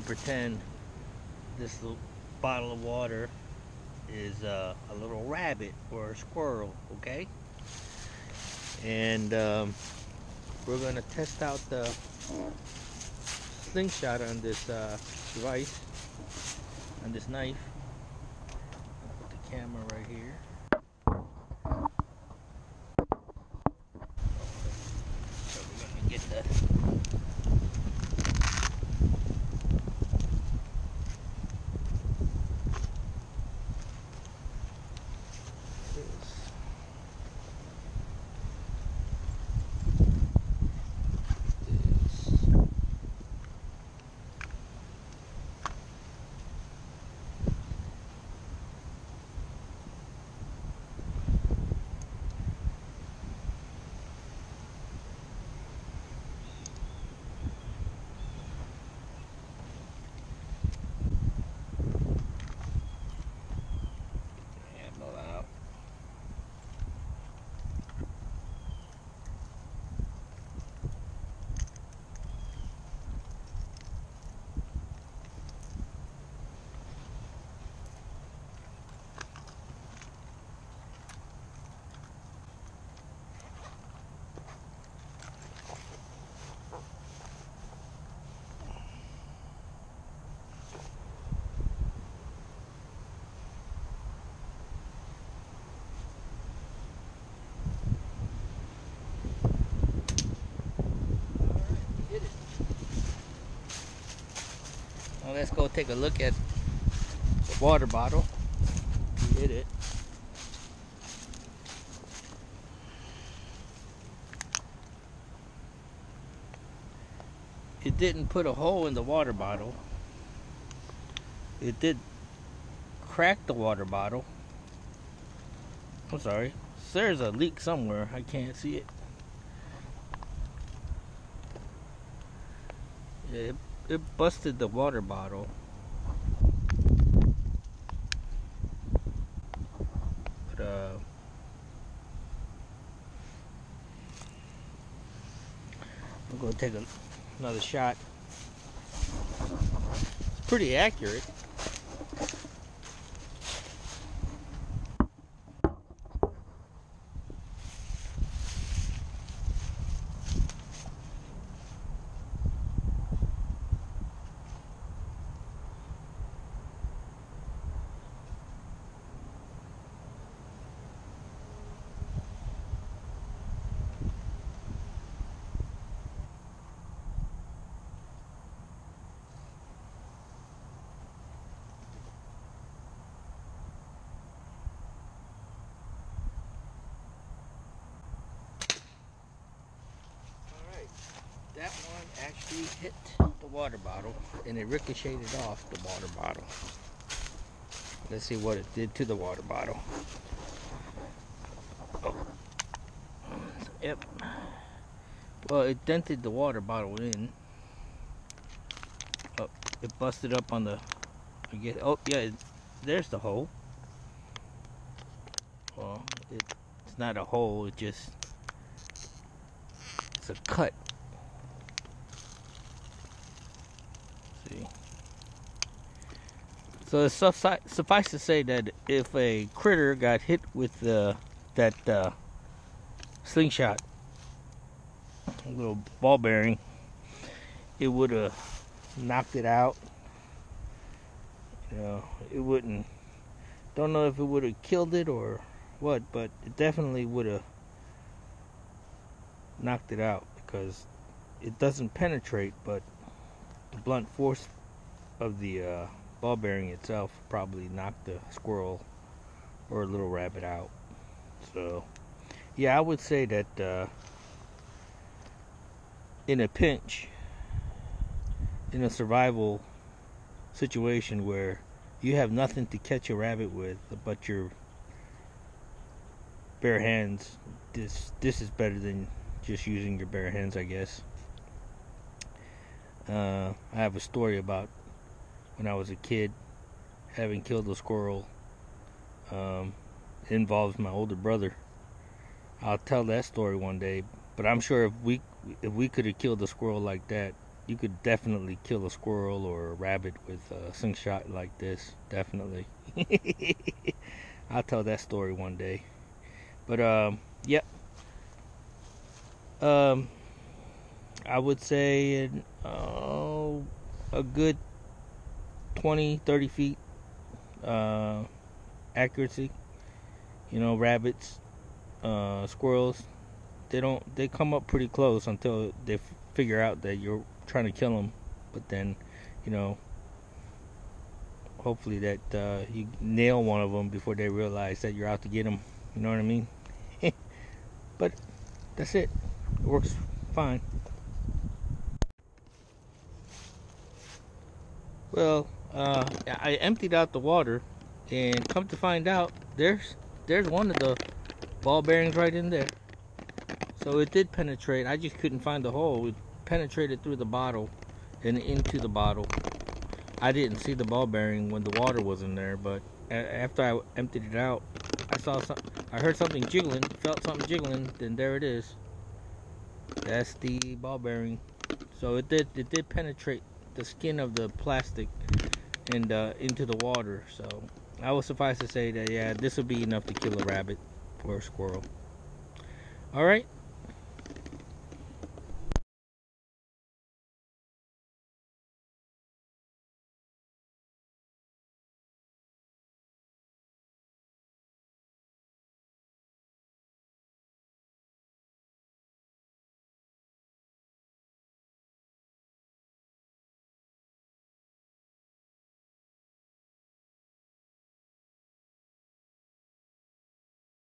pretend this little bottle of water is a little rabbit or a squirrel, okay? And we're gonna test out the slingshot on this device, on this knife. I'll put the camera right here. So we're gonna get the Now let's go take a look at the water bottle. We hit it. It didn't put a hole in the water bottle. It did crack the water bottle. I'm sorry. There's a leak somewhere. I can't see it. It busted the water bottle. But I'm gonna take another shot. It's pretty accurate. That one actually hit the water bottle and it ricocheted off the water bottle. Let's see what it did to the water bottle. Oh. Yep. Well, it dented the water bottle in. Oh, it busted up on the, I guess, oh yeah, there's the hole. Well, it's not a hole, it's a cut. See. So it's suffice to say that if a critter got hit with that slingshot, a little ball bearing, it would have knocked it out. You know, it wouldn't. Don't know if it would have killed it or what, but it definitely would have knocked it out because it doesn't penetrate, but the blunt force of the ball bearing itself probably knocked the squirrel or a little rabbit out. So yeah, I would say that in a pinch, in a survival situation where you have nothing to catch a rabbit with but your bare hands, this is better than just using your bare hands, I guess. I have a story about when I was a kid having killed a squirrel. It involves my older brother. I'll tell that story one day, but I'm sure if we could have killed a squirrel like that, you could definitely kill a squirrel or a rabbit with a slingshot like this. Definitely. I'll tell that story one day. But yep. Um, I would say a good 20-30 feet accuracy. You know, rabbits, squirrels, they come up pretty close until they figure out that you're trying to kill them. But then, you know, hopefully that you nail one of them before they realize that you're out to get them. You know what I mean? But that's it. It works fine. Well, I emptied out the water, and come to find out, there's one of the ball bearings right in there. So it did penetrate. I just couldn't find the hole. It penetrated through the bottle and into the bottle. I didn't see the ball bearing when the water was in there, but after I emptied it out, I heard something jiggling, felt something jiggling, then there it is. That's the ball bearing. So it did penetrate the skin of the plastic and into the water. So I will suffice to say that, yeah, this will be enough to kill a rabbit or a squirrel. All right.